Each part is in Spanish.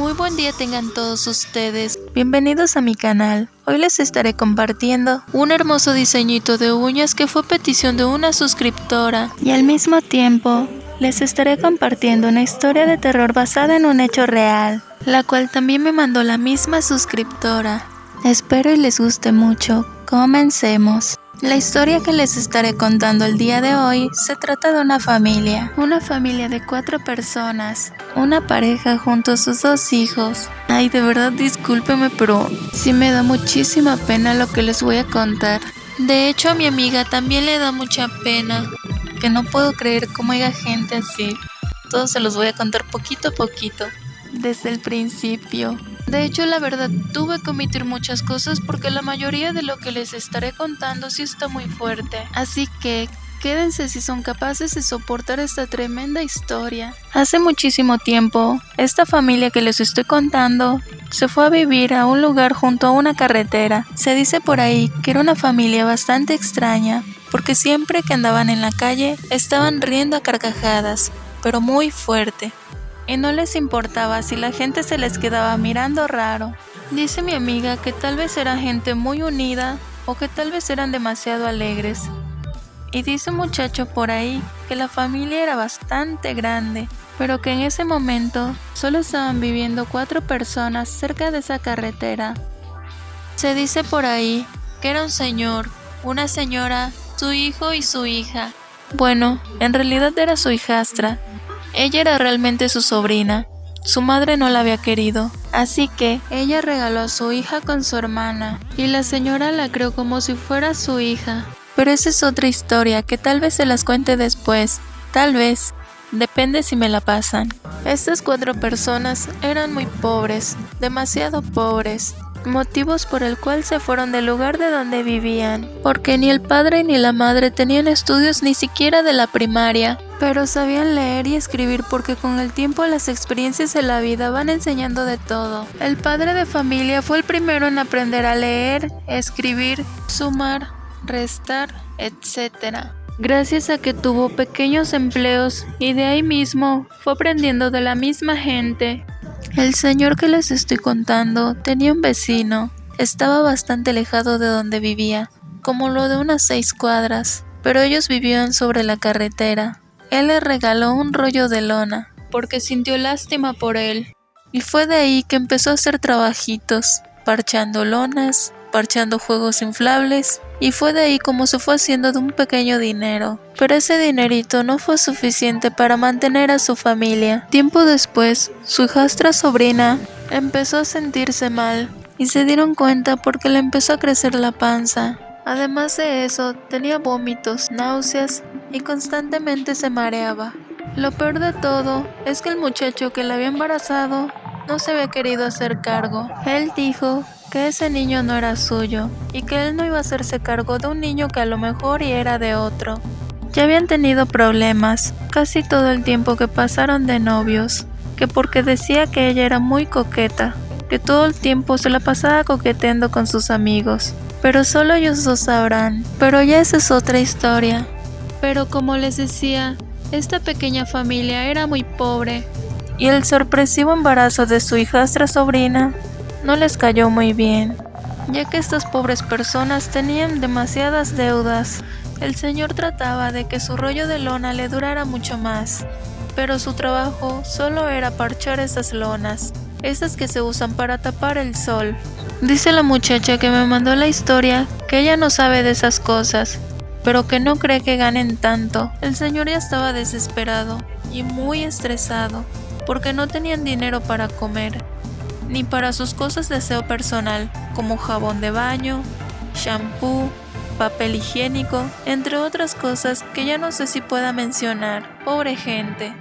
Muy buen día tengan todos ustedes. Bienvenidos a mi canal. Hoy les estaré compartiendo un hermoso diseñito de uñas que fue petición de una suscriptora. Y al mismo tiempo, les estaré compartiendo una historia de terror basada en un hecho real, la cual también me mandó la misma suscriptora. Espero y les guste mucho. Comencemos. La historia que les estaré contando el día de hoy se trata de una familia de 4 personas, una pareja junto a sus 2 hijos. Ay, de verdad discúlpeme, pero sí me da muchísima pena lo que les voy a contar. De hecho, a mi amiga también le da mucha pena, que no puedo creer cómo haya gente así. Todos se los voy a contar poquito a poquito, desde el principio. De hecho, la verdad, tuve que omitir muchas cosas porque la mayoría de lo que les estaré contando sí está muy fuerte. Así que, quédense si son capaces de soportar esta tremenda historia. Hace muchísimo tiempo, esta familia que les estoy contando se fue a vivir a un lugar junto a una carretera. Se dice por ahí que era una familia bastante extraña, porque siempre que andaban en la calle estaban riendo a carcajadas, pero muy fuerte. Y no les importaba si la gente se les quedaba mirando raro. Dice mi amiga que tal vez era gente muy unida o que tal vez eran demasiado alegres. Y dice un muchacho por ahí que la familia era bastante grande, pero que en ese momento solo estaban viviendo 4 personas cerca de esa carretera. Se dice por ahí que era un señor, una señora, su hijo y su hija. Bueno, en realidad era su hijastra. Ella era realmente su sobrina. Su madre no la había querido, así que ella regaló a su hija con su hermana, y la señora la crió como si fuera su hija. Pero esa es otra historia que tal vez se las cuente después, tal vez, depende si me la pasan. Estas 4 personas eran muy pobres, demasiado pobres, motivos por el cual se fueron del lugar de donde vivían, porque ni el padre ni la madre tenían estudios ni siquiera de la primaria, pero sabían leer y escribir porque con el tiempo las experiencias de la vida van enseñando de todo. El padre de familia fue el primero en aprender a leer, escribir, sumar, restar, etc. Gracias a que tuvo pequeños empleos y de ahí mismo fue aprendiendo de la misma gente. El señor que les estoy contando tenía un vecino. Estaba bastante alejado de donde vivía, como lo de unas 6 cuadras, pero ellos vivían sobre la carretera. Él le regaló un rollo de lona, porque sintió lástima por él. Y fue de ahí que empezó a hacer trabajitos, parchando lonas, parchando juegos inflables, y fue de ahí como se fue haciendo de un pequeño dinero. Pero ese dinerito no fue suficiente para mantener a su familia. Tiempo después, su hijastra sobrina empezó a sentirse mal, y se dieron cuenta porque le empezó a crecer la panza. Además de eso, tenía vómitos, náuseas y constantemente se mareaba. Lo peor de todo es que el muchacho que la había embarazado no se había querido hacer cargo. Él dijo que ese niño no era suyo y que él no iba a hacerse cargo de un niño que a lo mejor y era de otro. Ya habían tenido problemas casi todo el tiempo que pasaron de novios, que porque decía que ella era muy coqueta, que todo el tiempo se la pasaba coqueteando con sus amigos. Pero solo ellos 2 sabrán, pero ya esa es otra historia. Pero como les decía, esta pequeña familia era muy pobre, y el sorpresivo embarazo de su hijastra sobrina no les cayó muy bien, ya que estas pobres personas tenían demasiadas deudas. El señor trataba de que su rollo de lona le durara mucho más, pero su trabajo solo era parchar esas lonas, esas que se usan para tapar el sol. Dice la muchacha que me mandó la historia que ella no sabe de esas cosas, pero que no cree que ganen tanto. El señor ya estaba desesperado y muy estresado, porque no tenían dinero para comer, ni para sus cosas de aseo personal, como jabón de baño, shampoo, papel higiénico, entre otras cosas que ya no sé si pueda mencionar. Pobre gente.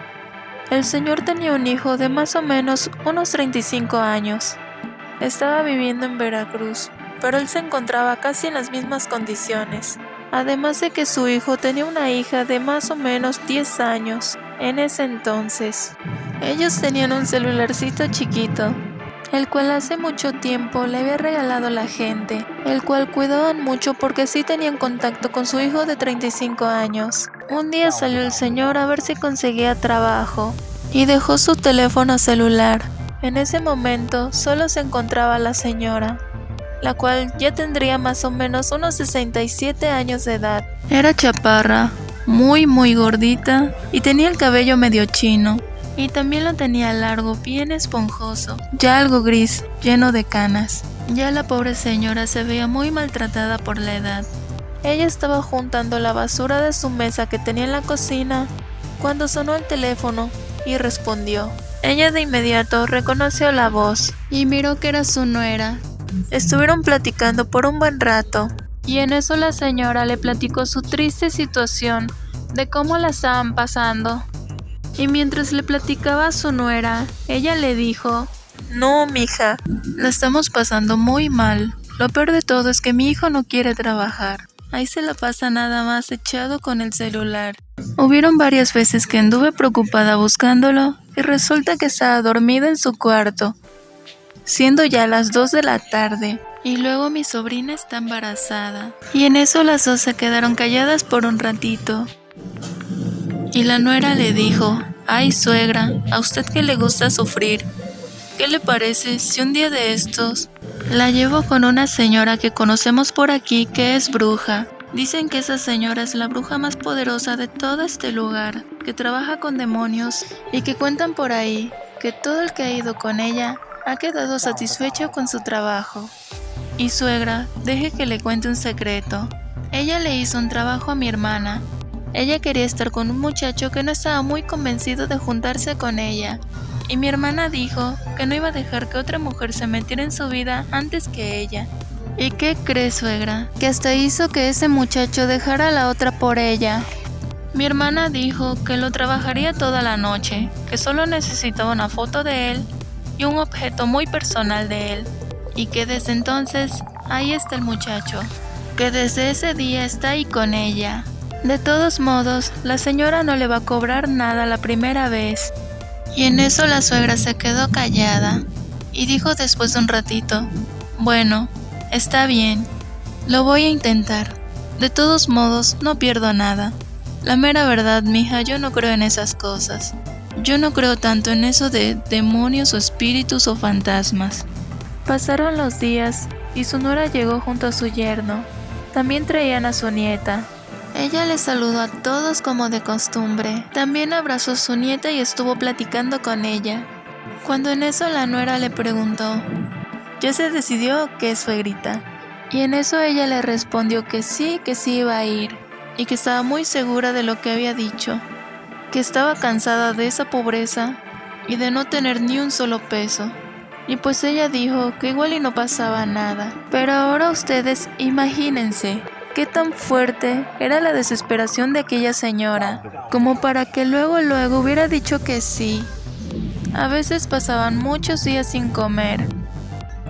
El señor tenía un hijo de más o menos unos 35 años. Estaba viviendo en Veracruz, pero él se encontraba casi en las mismas condiciones. Además de que su hijo tenía una hija de más o menos 10 años en ese entonces. Ellos tenían un celularcito chiquito, el cual hace mucho tiempo le había regalado la gente, el cual cuidaban mucho porque sí tenían contacto con su hijo de 35 años. Un día salió el señor a ver si conseguía trabajo y dejó su teléfono celular En ese momento solo se encontraba la señora, la cual ya tendría más o menos unos 67 años de edad. Era chaparra, muy gordita y tenía el cabello medio chino. Y también lo tenía largo, bien esponjoso, ya algo gris, lleno de canas. Ya la pobre señora se veía muy maltratada por la edad. Ella estaba juntando la basura de su mesa que tenía en la cocina cuando sonó el teléfono y respondió. Ella de inmediato reconoció la voz y miró que era su nuera. Estuvieron platicando por un buen rato y en eso la señora le platicó su triste situación de cómo la estaban pasando. Y mientras le platicaba a su nuera, ella le dijo: no, mija, la estamos pasando muy mal. Lo peor de todo es que mi hijo no quiere trabajar. Ahí se la pasa nada más echado con el celular. Hubieron varias veces que anduve preocupada buscándolo y resulta que estaba dormido en su cuarto, siendo ya las 2 de la tarde. Y luego mi sobrina está embarazada. Y en eso las dos se quedaron calladas por un ratito. Y la nuera le dijo: ay, suegra, a usted que le gusta sufrir, ¿qué le parece si un día de estos la llevo con una señora que conocemos por aquí que es bruja? Dicen que esa señora es la bruja más poderosa de todo este lugar, que trabaja con demonios y que cuentan por ahí que todo el que ha ido con ella ha quedado satisfecho con su trabajo. Y suegra, deje que le cuente un secreto. Ella le hizo un trabajo a mi hermana. Ella quería estar con un muchacho que no estaba muy convencido de juntarse con ella. Y mi hermana dijo que no iba a dejar que otra mujer se metiera en su vida antes que ella. ¿Y qué crees, suegra? Que hasta hizo que ese muchacho dejara a la otra por ella. Mi hermana dijo que lo trabajaría toda la noche, que solo necesitaba una foto de él y un objeto muy personal de él. Y que desde entonces, ahí está el muchacho, que desde ese día está ahí con ella. De todos modos, la señora no le va a cobrar nada la primera vez. Y en eso la suegra se quedó callada y dijo después de un ratito: bueno, está bien, lo voy a intentar. De todos modos, no pierdo nada. La mera verdad, mija, yo no creo en esas cosas. Yo no creo tanto en eso de demonios o espíritus o fantasmas. Pasaron los días y su nuera llegó junto a su yerno. También traían a su nieta. Ella le saludó a todos como de costumbre. También abrazó a su nieta y estuvo platicando con ella. Cuando en eso la nuera le preguntó: ¿ya se decidió o qué, suegrita? Y en eso ella le respondió que sí iba a ir, y que estaba muy segura de lo que había dicho, que estaba cansada de esa pobreza y de no tener ni un solo peso. Y pues ella dijo que igual y no pasaba nada. Pero ahora ustedes imagínense qué tan fuerte era la desesperación de aquella señora, como para que luego hubiera dicho que sí. A veces pasaban muchos días sin comer,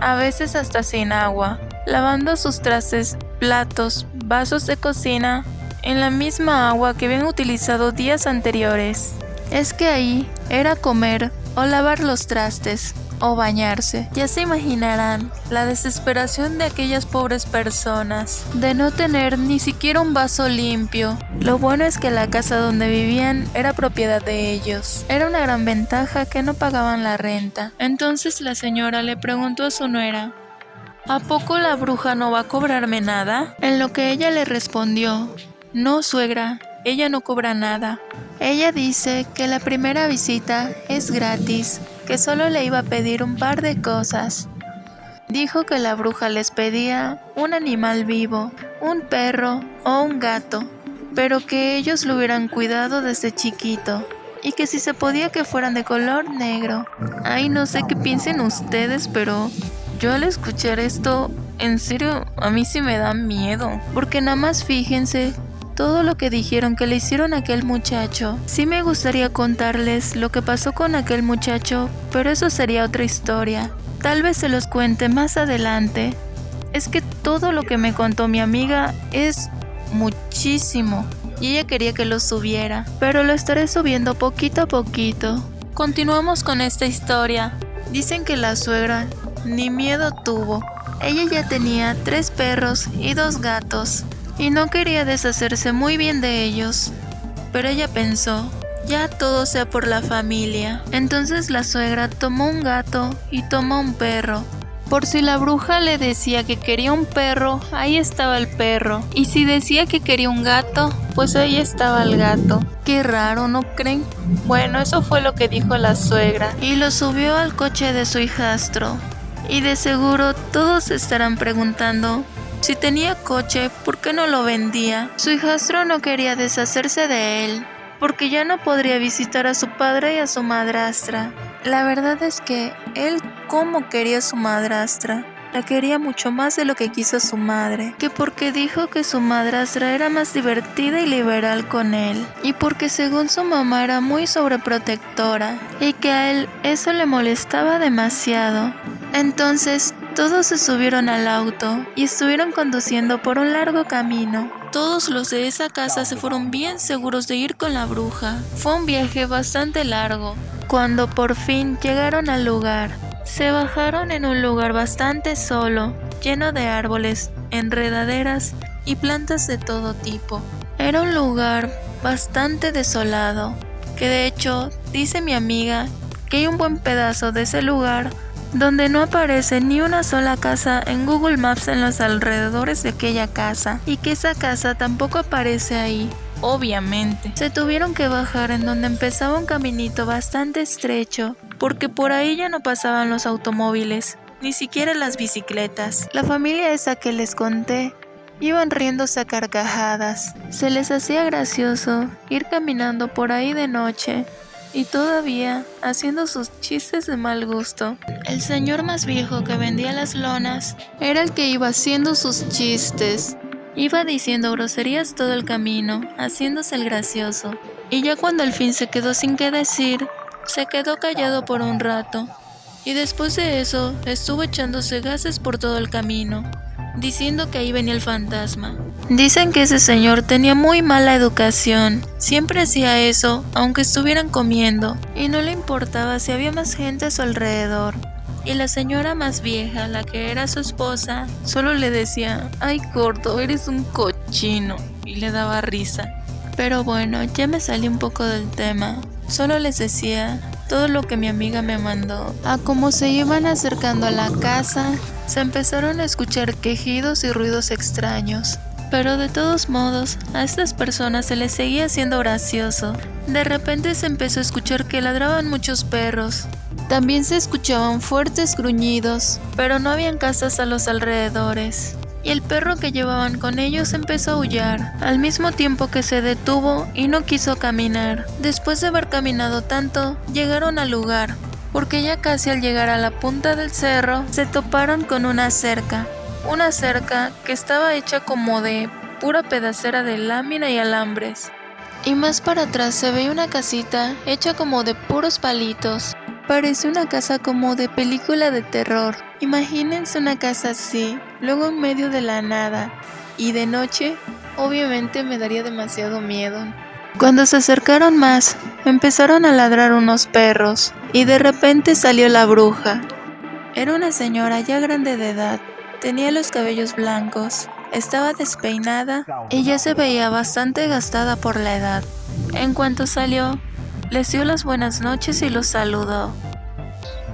a veces hasta sin agua, lavando sus trastes, platos, vasos de cocina en la misma agua que habían utilizado días anteriores. Es que ahí era comer o lavar los trastes o bañarse. Ya se imaginarán la desesperación de aquellas pobres personas de no tener ni siquiera un vaso limpio. Lo bueno es que la casa donde vivían era propiedad de ellos. Era una gran ventaja que no pagaban la renta. Entonces la señora le preguntó a su nuera: ¿a poco la bruja no va a cobrarme nada? En lo que ella le respondió: no, suegra, ella no cobra nada. Ella dice que la primera visita es gratis, que solo le iba a pedir un par de cosas. Dijo que la bruja les pedía un animal vivo, un perro o un gato, pero que ellos lo hubieran cuidado desde chiquito, y que si se podía que fueran de color negro. Ay, no sé qué piensen ustedes, pero yo al escuchar esto, en serio, a mí sí me da miedo, porque nada más fíjense todo lo que dijeron que le hicieron a aquel muchacho. Sí me gustaría contarles lo que pasó con aquel muchacho, pero eso sería otra historia. Tal vez se los cuente más adelante. Es que todo lo que me contó mi amiga es muchísimo y ella quería que lo subiera, pero lo estaré subiendo poquito a poquito. Continuamos con esta historia. Dicen que la suegra ni miedo tuvo. Ella ya tenía 3 perros y 2 gatos. Y no quería deshacerse muy bien de ellos, pero ella pensó: ya todo sea por la familia. Entonces la suegra tomó un gato y tomó un perro. Por si la bruja le decía que quería un perro, ahí estaba el perro. Y si decía que quería un gato, pues ahí estaba el gato. Qué raro, ¿no creen? Bueno, eso fue lo que dijo la suegra. Y lo subió al coche de su hijastro. Y de seguro todos se estarán preguntando, si tenía coche, ¿por qué no lo vendía? Su hijastro no quería deshacerse de él, porque ya no podría visitar a su padre y a su madrastra. La verdad es que él cómo quería a su madrastra. La quería mucho más de lo que quiso su madre, que porque dijo que su madrastra era más divertida y liberal con él, y porque según su mamá era muy sobreprotectora, y que a él eso le molestaba demasiado. Entonces todos se subieron al auto y estuvieron conduciendo por un largo camino. Todos los de esa casa se fueron bien seguros de ir con la bruja. Fue un viaje bastante largo. Cuando por fin llegaron al lugar, se bajaron en un lugar bastante solo, lleno de árboles, enredaderas y plantas de todo tipo. Era un lugar bastante desolado, que de hecho, dice mi amiga, que hay un buen pedazo de ese lugar donde no aparece ni una sola casa en Google Maps en los alrededores de aquella casa, y que esa casa tampoco aparece ahí. Obviamente, se tuvieron que bajar en donde empezaba un caminito bastante estrecho, porque por ahí ya no pasaban los automóviles, ni siquiera las bicicletas. La familia esa que les conté, iban riéndose a carcajadas. Se les hacía gracioso ir caminando por ahí de noche, y todavía haciendo sus chistes de mal gusto. El señor más viejo que vendía las lonas era el que iba haciendo sus chistes. Iba diciendo groserías todo el camino, haciéndose el gracioso. Y ya cuando al fin se quedó sin qué decir, se quedó callado por un rato. Y después de eso, estuvo echándose gases por todo el camino, diciendo que ahí venía el fantasma. Dicen que ese señor tenía muy mala educación. Siempre hacía eso, aunque estuvieran comiendo, y no le importaba si había más gente a su alrededor. Y la señora más vieja, la que era su esposa, solo le decía, "Ay, gordo, eres un cochino", y le daba risa. Pero bueno, ya me salí un poco del tema. Solo les decía todo lo que mi amiga me mandó. A como se iban acercando a la casa, se empezaron a escuchar quejidos y ruidos extraños. Pero de todos modos, a estas personas se les seguía haciendo gracioso. De repente se empezó a escuchar que ladraban muchos perros. También se escuchaban fuertes gruñidos, pero no habían casas a los alrededores. Y el perro que llevaban con ellos empezó a aullar, al mismo tiempo que se detuvo y no quiso caminar. Después de haber caminado tanto, llegaron al lugar, porque ya casi al llegar a la punta del cerro, se toparon con una cerca. Una cerca que estaba hecha como de pura pedacera de lámina y alambres. Y más para atrás se veía una casita hecha como de puros palitos. Parece una casa como de película de terror. Imagínense una casa así, luego en medio de la nada. Y de noche, obviamente me daría demasiado miedo. Cuando se acercaron más, empezaron a ladrar unos perros. Y de repente salió la bruja. Era una señora ya grande de edad. Tenía los cabellos blancos, estaba despeinada y ya se veía bastante gastada por la edad. En cuanto salió, les dio las buenas noches y los saludó.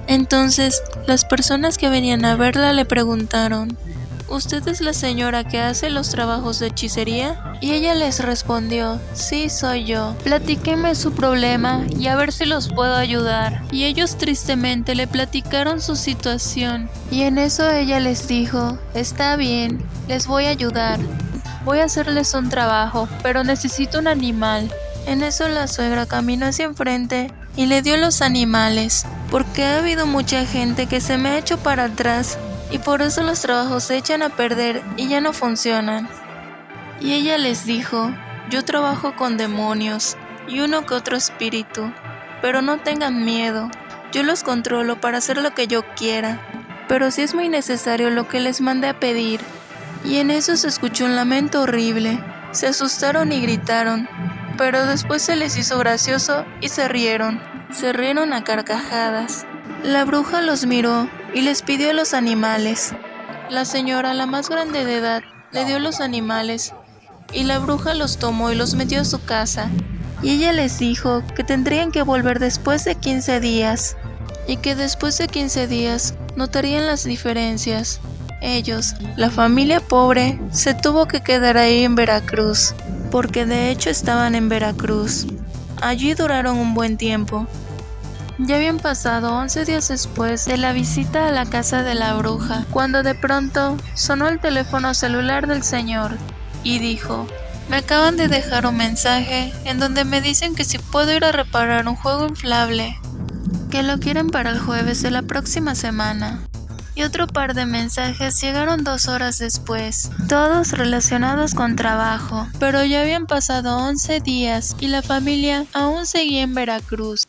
Entonces, las personas que venían a verla le preguntaron, ¿usted es la señora que hace los trabajos de hechicería? Y ella les respondió, sí, soy yo. Platíqueme su problema y a ver si los puedo ayudar. Y ellos tristemente le platicaron su situación. Y en eso ella les dijo, está bien, les voy a ayudar. Voy a hacerles un trabajo, pero necesito un animal. En eso la suegra caminó hacia enfrente y le dio los animales, porque ha habido mucha gente que se me ha hecho para atrás y por eso los trabajos se echan a perder y ya no funcionan. Y ella les dijo, yo trabajo con demonios y uno que otro espíritu, pero no tengan miedo, yo los controlo para hacer lo que yo quiera, pero si es muy necesario lo que les mandé a pedir. Y en eso se escuchó un lamento horrible, se asustaron y gritaron, pero después se les hizo gracioso y se rieron a carcajadas. La bruja los miró y les pidió los animales. La señora, la más grande de edad, le dio los animales y la bruja los tomó y los metió a su casa. y ella les dijo que tendrían que volver después de 15 días y que después de 15 días notarían las diferencias. Ellos, la familia pobre, se tuvo que quedar ahí en Veracruz, porque de hecho estaban en Veracruz. Allí duraron un buen tiempo. Ya habían pasado 11 días después de la visita a la casa de la bruja, cuando de pronto sonó el teléfono celular del señor y dijo: me acaban de dejar un mensaje en donde me dicen que si puedo ir a reparar un juego inflable, que lo quieren para el jueves de la próxima semana. Y otro par de mensajes llegaron 2 horas después, todos relacionados con trabajo, pero ya habían pasado 11 días y la familia aún seguía en Veracruz.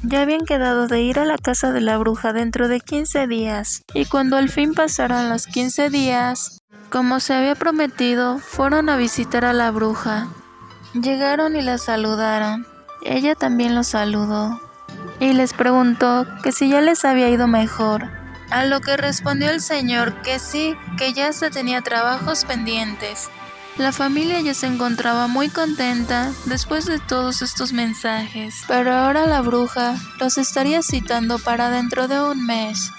Ya habían quedado de ir a la casa de la bruja dentro de 15 días, y cuando al fin pasaron los 15 días, como se había prometido, fueron a visitar a la bruja. Llegaron y la saludaron. Ella también los saludó y les preguntó que si ya les había ido mejor. A lo que respondió el señor que sí, que ya se tenía trabajos pendientes. La familia ya se encontraba muy contenta después de todos estos mensajes, pero ahora la bruja los estaría citando para dentro de un mes.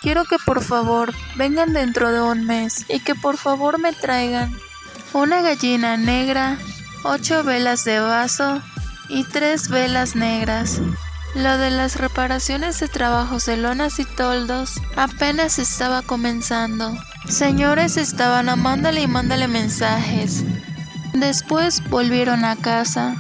Quiero que por favor vengan dentro de un mes y que por favor me traigan una gallina negra, 8 velas de vaso y 3 velas negras. Lo de las reparaciones de trabajos de lonas y toldos apenas estaba comenzando. Señores estaban a mándale y mándale mensajes. Después volvieron a casa.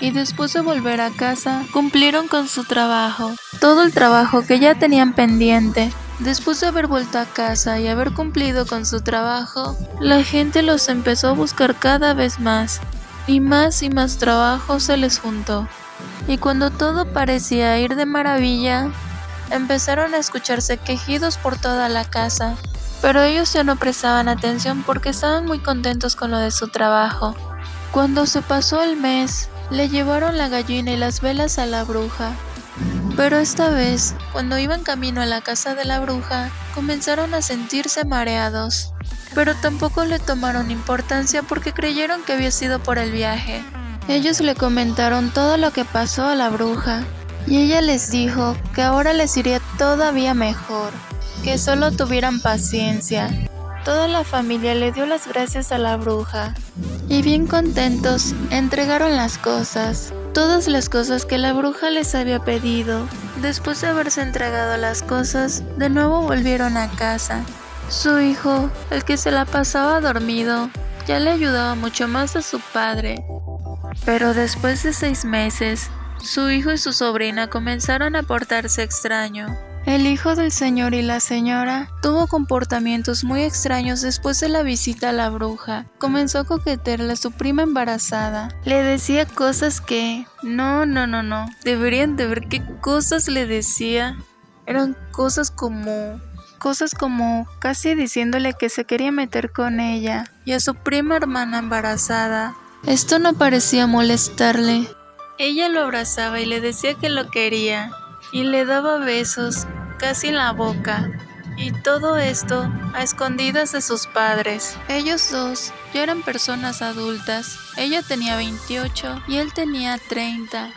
Y después de volver a casa, cumplieron con su trabajo. Todo el trabajo que ya tenían pendiente. Después de haber vuelto a casa y haber cumplido con su trabajo, la gente los empezó a buscar cada vez más. Y más trabajo se les juntó. Y cuando todo parecía ir de maravilla, empezaron a escucharse quejidos por toda la casa. Pero ellos ya no prestaban atención porque estaban muy contentos con lo de su trabajo. Cuando se pasó el mes, le llevaron la gallina y las velas a la bruja. Pero esta vez, cuando iban camino a la casa de la bruja, comenzaron a sentirse mareados. Pero tampoco le tomaron importancia porque creyeron que había sido por el viaje. Ellos le comentaron todo lo que pasó a la bruja, y ella les dijo que ahora les iría todavía mejor, que solo tuvieran paciencia. Toda la familia le dio las gracias a la bruja, y bien contentos entregaron las cosas, todas las cosas que la bruja les había pedido. Después de haberse entregado las cosas, de nuevo volvieron a casa. Su hijo, el que se la pasaba dormido, ya le ayudaba mucho más a su padre. Pero después de 6 meses, su hijo y su sobrina comenzaron a portarse extraño. El hijo del señor y la señora tuvo comportamientos muy extraños después de la visita a la bruja. Comenzó a coquetearle a su prima embarazada. Le decía cosas que... No. Deberían de ver qué cosas le decía. Eran cosas como casi diciéndole que se quería meter con ella y a su prima hermana embarazada. Esto no parecía molestarle. Ella lo abrazaba y le decía que lo quería, y le daba besos casi en la boca. Y todo esto a escondidas de sus padres. Ellos dos ya eran personas adultas. Ella tenía 28 y él tenía 30.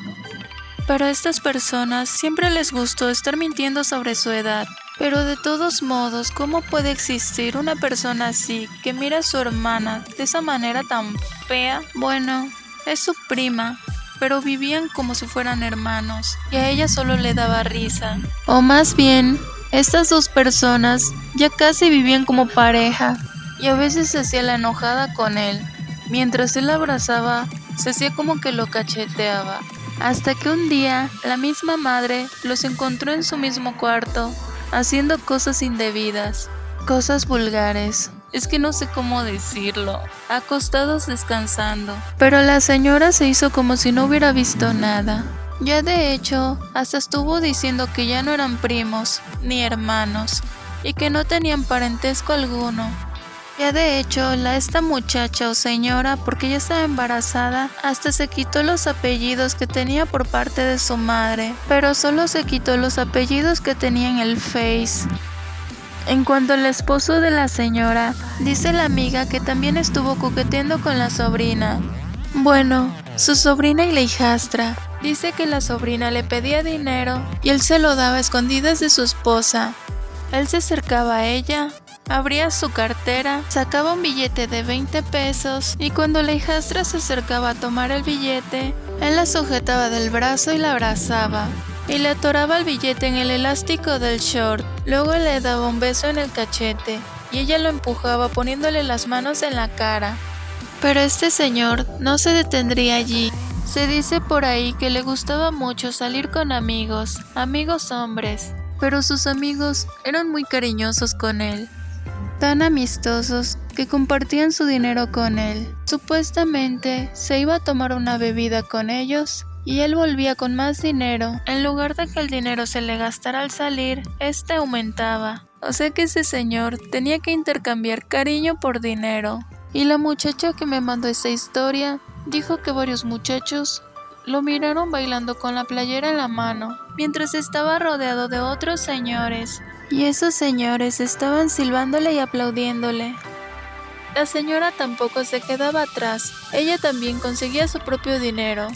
Pero a estas personas siempre les gustó estar mintiendo sobre su edad. Pero de todos modos, ¿cómo puede existir una persona así que mira a su hermana de esa manera tan fea? Bueno, es su prima, pero vivían como si fueran hermanos y a ella solo le daba risa. O más bien, estas dos personas ya casi vivían como pareja y a veces se hacía la enojada con él. Mientras él la abrazaba, se hacía como que lo cacheteaba. Hasta que un día, la misma madre los encontró en su mismo cuarto, haciendo cosas indebidas, cosas vulgares. Es que no sé cómo decirlo, acostados descansando. Pero la señora se hizo como si no hubiera visto nada. Ya de hecho, hasta estuvo diciendo que ya no eran primos, ni hermanos, y que no tenían parentesco alguno. Ya de hecho, esta muchacha o señora, porque ya estaba embarazada, hasta se quitó los apellidos que tenía por parte de su madre, pero solo se quitó los apellidos que tenía en el Face. En cuanto al esposo de la señora, dice la amiga que también estuvo coqueteando con la sobrina, Bueno, su sobrina y la hijastra. Dice que la sobrina le pedía dinero y él se lo daba a escondidas de su esposa. Él se acercaba a ella, abría su cartera, sacaba un billete de 20 pesos y cuando la hijastra se acercaba a tomar el billete, él la sujetaba del brazo y la abrazaba y le atoraba el billete en el elástico del short. Luego le daba un beso en el cachete y ella lo empujaba poniéndole las manos en la cara. Pero este señor no se detendría allí. Se dice por ahí que le gustaba mucho salir con amigos hombres, pero sus amigos eran muy cariñosos con él, tan amistosos que compartían su dinero con él. Supuestamente se iba a tomar una bebida con ellos y él volvía con más dinero. En lugar de que el dinero se le gastara al salir, este aumentaba. O sea que ese señor tenía que intercambiar cariño por dinero. Y la muchacha que me mandó esta historia dijo que varios muchachos lo miraron bailando con la playera en la mano, mientras estaba rodeado de otros señores, y esos señores estaban silbándole y aplaudiéndole. La señora tampoco se quedaba atrás, ella también conseguía su propio dinero.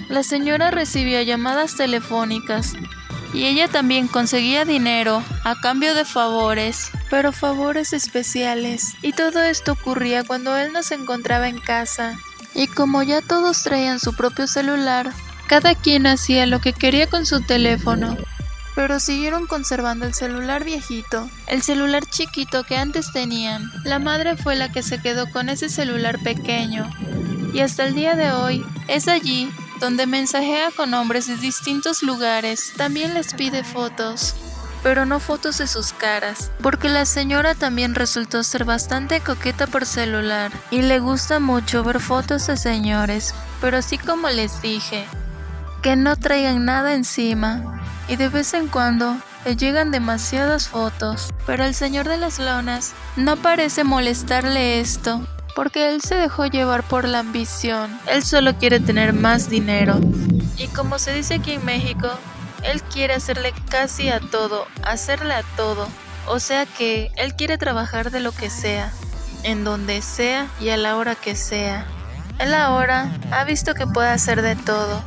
La señora recibía llamadas telefónicas, y ella también conseguía dinero a cambio de favores, pero favores especiales. Y todo esto ocurría cuando él no se encontraba en casa. Y como ya todos traían su propio celular, cada quien hacía lo que quería con su teléfono. Pero siguieron conservando el celular viejito, el celular chiquito que antes tenían. La madre fue la que se quedó con ese celular pequeño. Y hasta el día de hoy, es allí donde mensajea con hombres de distintos lugares. También les pide fotos, pero no fotos de sus caras, porque la señora también resultó ser bastante coqueta por celular y le gusta mucho ver fotos de señores, pero así como les dije, que no traigan nada encima, y de vez en cuando le llegan demasiadas fotos, pero el señor de las lonas no parece molestarle esto, porque él se dejó llevar por la ambición. Él solo quiere tener más dinero. Y como se dice aquí en México, él quiere hacerle casi a todo, hacerle a todo. O sea que él quiere trabajar de lo que sea, en donde sea y a la hora que sea. Él ahora ha visto que puede hacer de todo.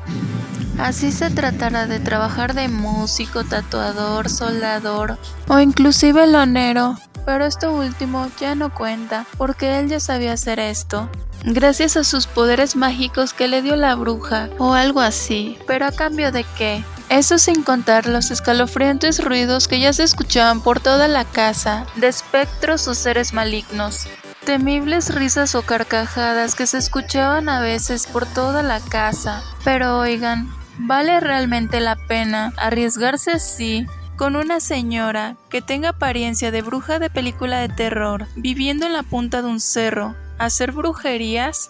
Así se tratará de trabajar de músico, tatuador, soldador o inclusive lonero. Pero esto último ya no cuenta, porque él ya sabía hacer esto, gracias a sus poderes mágicos que le dio la bruja, o algo así. ¿Pero a cambio de qué? Eso sin contar los escalofriantes ruidos que ya se escuchaban por toda la casa, de espectros o seres malignos. Temibles risas o carcajadas que se escuchaban a veces por toda la casa. Pero oigan, ¿vale realmente la pena arriesgarse así? Con una señora que tenga apariencia de bruja de película de terror, viviendo en la punta de un cerro, ¿hacer brujerías?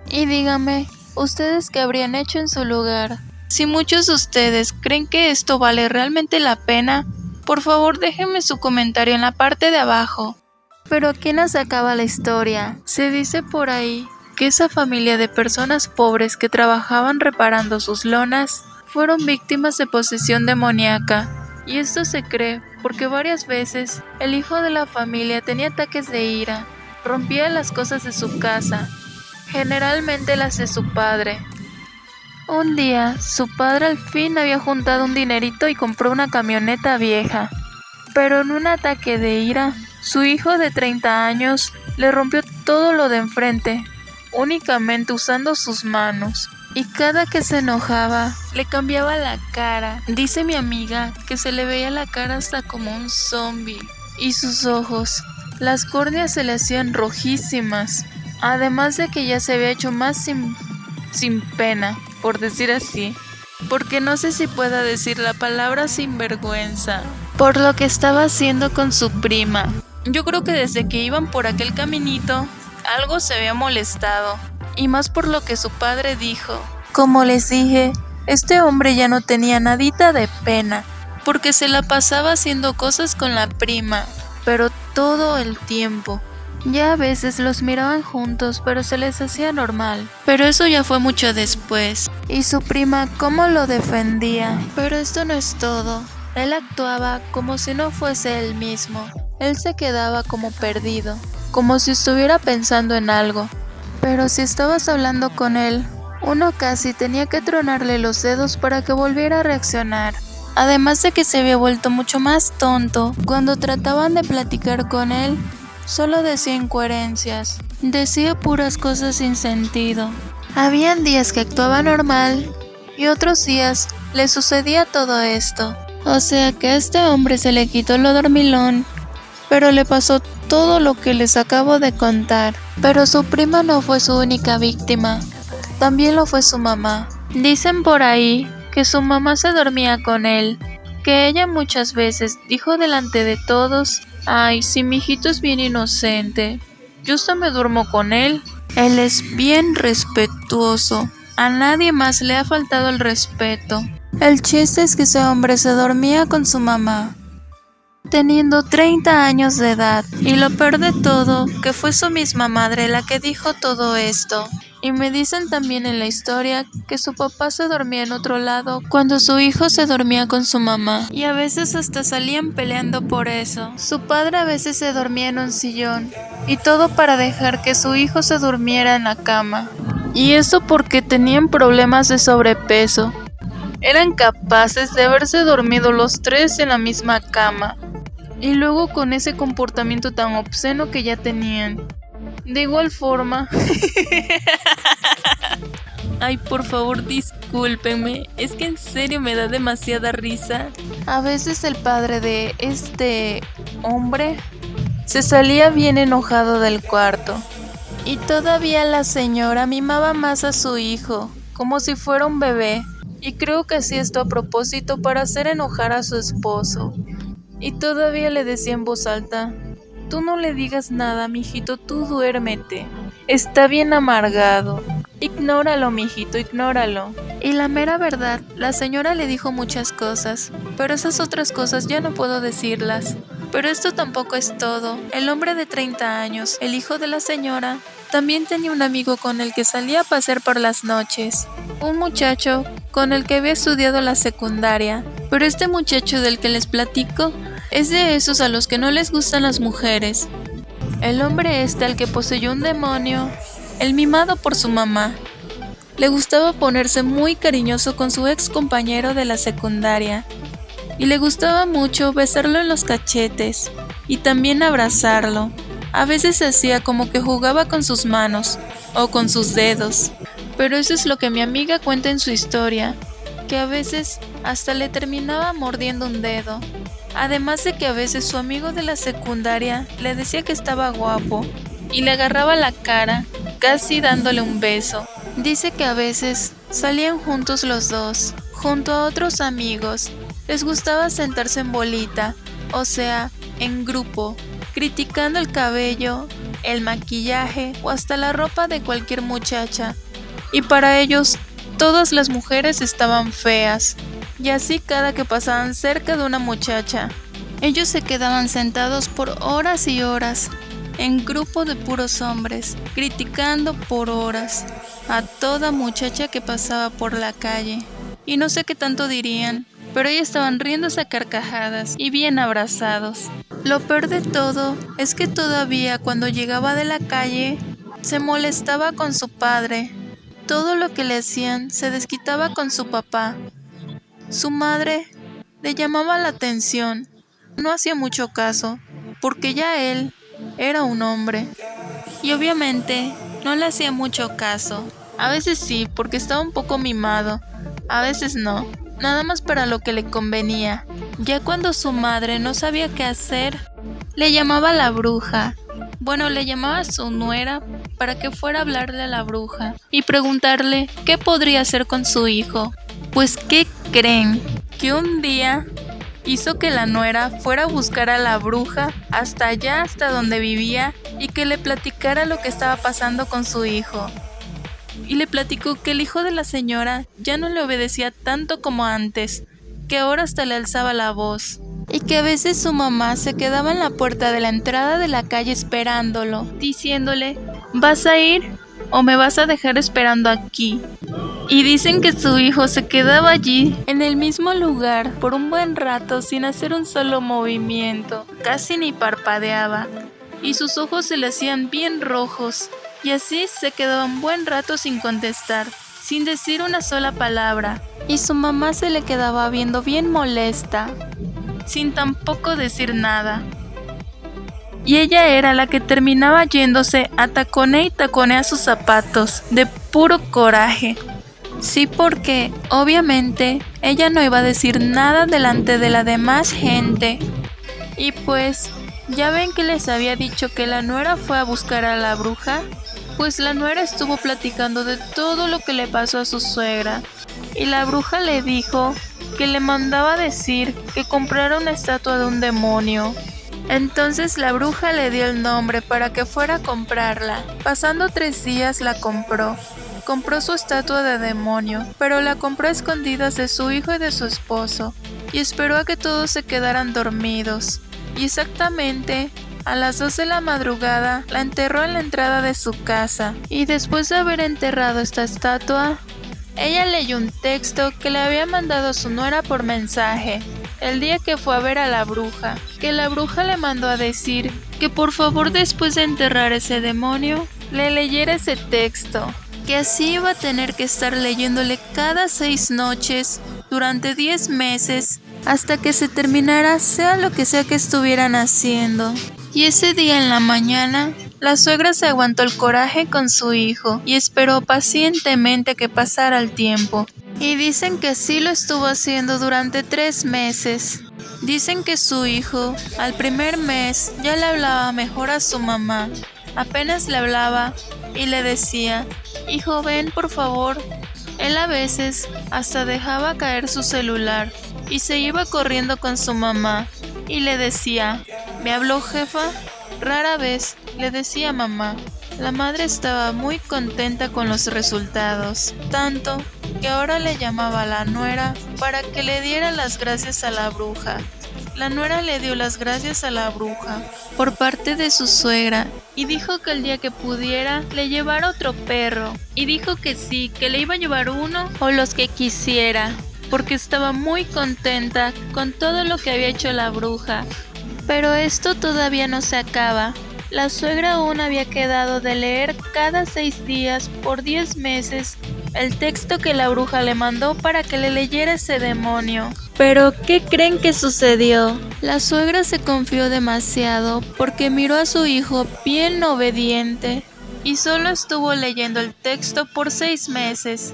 Y díganme, ¿ustedes qué habrían hecho en su lugar? Si muchos de ustedes creen que esto vale realmente la pena, por favor déjenme su comentario en la parte de abajo. Pero aquí no se acaba la historia. Se dice por ahí que esa familia de personas pobres que trabajaban reparando sus lonas fueron víctimas de posesión demoníaca. Y esto se cree porque varias veces el hijo de la familia tenía ataques de ira, rompía las cosas de su casa, generalmente las de su padre. Un día, su padre al fin había juntado un dinerito y compró una camioneta vieja. Pero en un ataque de ira, su hijo de 30 años le rompió todo lo de enfrente, únicamente usando sus manos. Y cada que se enojaba, le cambiaba la cara. Dice mi amiga que se le veía la cara hasta como un zombie. Y sus ojos, las córneas se le hacían rojísimas. Además de que ya se había hecho más sin pena, por decir así. Porque no sé si pueda decir la palabra sinvergüenza, por lo que estaba haciendo con su prima. Yo creo que desde que iban por aquel caminito, algo se había molestado. Y más por lo que su padre dijo. Como les dije, este hombre ya no tenía nadita de pena, porque se la pasaba haciendo cosas con la prima, pero todo el tiempo. Ya a veces los miraban juntos, pero se les hacía normal. Pero eso ya fue mucho después. Y su prima, ¿cómo lo defendía? Pero esto no es todo. Él actuaba como si no fuese él mismo. Él se quedaba como perdido, como si estuviera pensando en algo. Pero si estabas hablando con él, uno casi tenía que tronarle los dedos para que volviera a reaccionar. Además de que se había vuelto mucho más tonto. Cuando trataban de platicar con él, solo decía incoherencias. Decía puras cosas sin sentido. Habían días que actuaba normal y otros días le sucedía todo esto. O sea que a este hombre se le quitó lo dormilón, pero le pasó todo lo que les acabo de contar. Pero su prima no fue su única víctima, también lo fue su mamá. Dicen por ahí que su mamá se dormía con él, que ella muchas veces dijo delante de todos: "Ay, si mi hijito es bien inocente, yo hasta me duermo con él. Él es bien respetuoso, a nadie más le ha faltado el respeto". El chiste es que ese hombre se dormía con su mamá, teniendo 30 años de edad, y lo peor de todo, que fue su misma madre la que dijo todo esto. Y me dicen también en la historia que su papá se dormía en otro lado cuando su hijo se dormía con su mamá, y a veces hasta salían peleando por eso. Su padre a veces se dormía en un sillón, y todo para dejar que su hijo se durmiera en la cama. Y eso porque tenían problemas de sobrepeso. Eran capaces de haberse dormido los tres en la misma cama. Y luego con ese comportamiento tan obsceno que ya tenían. De igual forma... Ay, por favor, discúlpenme. Es que en serio me da demasiada risa. A veces el padre de este hombre se salía bien enojado del cuarto. Y todavía la señora mimaba más a su hijo, como si fuera un bebé. Y creo que hacía esto a propósito para hacer enojar a su esposo. Y todavía le decía en voz alta: "Tú no le digas nada, mijito, tú duérmete. Está bien amargado. Ignóralo, mijito, ignóralo". Y la mera verdad, la señora le dijo muchas cosas, pero esas otras cosas ya no puedo decirlas. Pero esto tampoco es todo. El hombre de 30 años, el hijo de la señora, también tenía un amigo con el que salía a pasear por las noches. Un muchacho con el que había estudiado la secundaria. Pero este muchacho del que les platico es de esos a los que no les gustan las mujeres. El hombre al que poseyó un demonio, el mimado por su mamá. Le gustaba ponerse muy cariñoso con su ex compañero de la secundaria. Y le gustaba mucho besarlo en los cachetes y también abrazarlo. A veces hacía como que jugaba con sus manos o con sus dedos. Pero eso es lo que mi amiga cuenta en su historia, que a veces hasta le terminaba mordiendo un dedo. Además de que a veces su amigo de la secundaria le decía que estaba guapo y le agarraba la cara, casi dándole un beso. Dice que a veces salían juntos los dos, junto a otros amigos. Les gustaba sentarse en bolita, o sea, en grupo, criticando el cabello, el maquillaje o hasta la ropa de cualquier muchacha. Y para ellos, todas las mujeres estaban feas. Y así cada que pasaban cerca de una muchacha, ellos se quedaban sentados por horas y horas, en grupo de puros hombres, criticando por horas a toda muchacha que pasaba por la calle. Y no sé qué tanto dirían, pero ellos estaban riéndose a carcajadas y bien abrazados. Lo peor de todo es que todavía cuando llegaba de la calle, se molestaba con su padre. Todo lo que le hacían se desquitaba con su papá. Su madre le llamaba la atención. No hacía mucho caso, porque ya él era un hombre. Y obviamente no le hacía mucho caso. A veces sí, porque estaba un poco mimado. A veces no, nada más para lo que le convenía. Ya cuando su madre no sabía qué hacer, le llamaba la bruja. Bueno, le llamaba a su nuera para que fuera a hablarle a la bruja y preguntarle qué podría hacer con su hijo. Pues, ¿qué creen? Que un día hizo que la nuera fuera a buscar a la bruja hasta allá, hasta donde vivía, y que le platicara lo que estaba pasando con su hijo. Y le platicó que el hijo de la señora ya no le obedecía tanto como antes, que ahora hasta le alzaba la voz. Y que a veces su mamá se quedaba en la puerta de la entrada de la calle esperándolo, diciéndole: ¿vas a ir o me vas a dejar esperando aquí? Y dicen que su hijo se quedaba allí, en el mismo lugar, por un buen rato sin hacer un solo movimiento, casi ni parpadeaba, y sus ojos se le hacían bien rojos, Y así se quedó un buen rato sin contestar, sin decir una sola palabra. Y su mamá se le quedaba viendo bien molesta, sin tampoco decir nada. Y ella era la que terminaba yéndose a tacone y taconea sus zapatos, de puro coraje. Sí, porque, obviamente, ella no iba a decir nada delante de la demás gente. Y pues, ¿ya ven que les había dicho que la nuera fue a buscar a la bruja? Pues la nuera estuvo platicando de todo lo que le pasó a su suegra. Y la bruja le dijo que le mandaba decir que comprara una estatua de un demonio. Entonces la bruja le dio el nombre para que fuera a comprarla. Pasando 3 días la compró. Compró su estatua de demonio, pero la compró a escondidas de su hijo y de su esposo, y esperó a que todos se quedaran dormidos. Y exactamente a las 2 de la madrugada la enterró en la entrada de su casa. Y después de haber enterrado esta estatua, ella leyó un texto que le había mandado a su nuera por mensaje, el día que fue a ver a la bruja, que la bruja le mandó a decir que por favor después de enterrar ese demonio, le leyera ese texto, que así iba a tener que estar leyéndole cada 6 noches durante 10 meses hasta que se terminara, sea lo que sea que estuvieran haciendo. Y ese día en la mañana, la suegra se aguantó el coraje con su hijo y esperó pacientemente que pasara el tiempo. Y dicen que así lo estuvo haciendo durante 3 meses. Dicen que su hijo, al primer mes, ya le hablaba mejor a su mamá. Apenas le hablaba y le decía: hijo, ven por favor. Él a veces hasta dejaba caer su celular y se iba corriendo con su mamá y le decía: ¿me habló, jefa? Rara vez le decía mamá. La madre estaba muy contenta con los resultados, tanto que ahora le llamaba a la nuera para que le diera las gracias a la bruja. La nuera le dio las gracias a la bruja por parte de su suegra y dijo que el día que pudiera le llevara otro perro, y dijo que sí, que le iba a llevar uno o los que quisiera, porque estaba muy contenta con todo lo que había hecho la bruja. Pero esto todavía no se acaba. La suegra aún había quedado de leer cada 6 días por 10 meses el texto que la bruja le mandó para que le leyera ese demonio. Pero, ¿qué creen que sucedió? La suegra se confió demasiado porque miró a su hijo bien obediente y solo estuvo leyendo el texto por 6 meses.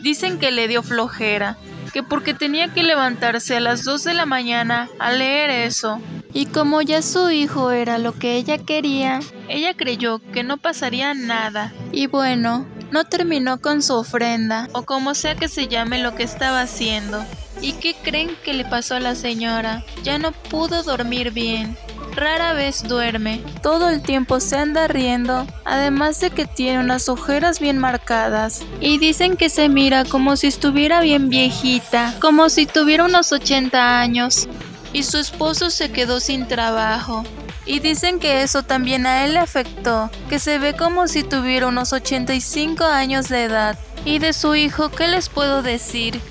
Dicen que le dio flojera, que porque tenía que levantarse a las 2 de la mañana a leer eso. Y como ya su hijo era lo que ella quería, ella creyó que no pasaría nada. Y bueno, no terminó con su ofrenda, o como sea que se llame lo que estaba haciendo. ¿Y qué creen que le pasó a la señora? Ya no pudo dormir bien. Rara vez duerme, todo el tiempo se anda riendo, además de que tiene unas ojeras bien marcadas. Y dicen que se mira como si estuviera bien viejita, como si tuviera unos 80 años. Y su esposo se quedó sin trabajo. Y dicen que eso también a él le afectó, que se ve como si tuviera unos 85 años de edad. Y de su hijo, ¿qué les puedo decir?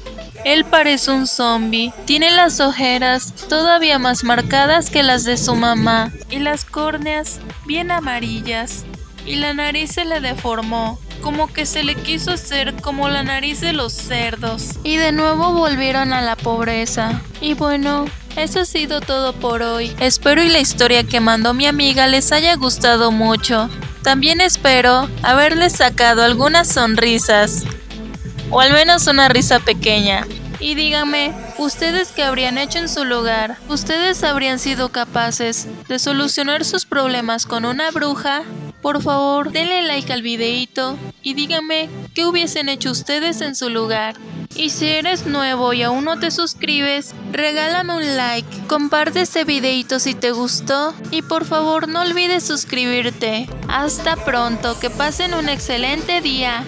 Él parece un zombie, tiene las ojeras todavía más marcadas que las de su mamá, y las córneas bien amarillas, y la nariz se le deformó, como que se le quiso hacer como la nariz de los cerdos. Y de nuevo volvieron a la pobreza. Y bueno, eso ha sido todo por hoy. Espero y la historia que mandó mi amiga les haya gustado mucho. También espero haberles sacado algunas sonrisas, o al menos una risa pequeña. Y díganme, ¿ustedes qué habrían hecho en su lugar? ¿Ustedes habrían sido capaces de solucionar sus problemas con una bruja? Por favor, denle like al videíto y díganme qué hubiesen hecho ustedes en su lugar. Y si eres nuevo y aún no te suscribes, regálame un like, comparte este videíto si te gustó y por favor no olvides suscribirte. Hasta pronto, que pasen un excelente día.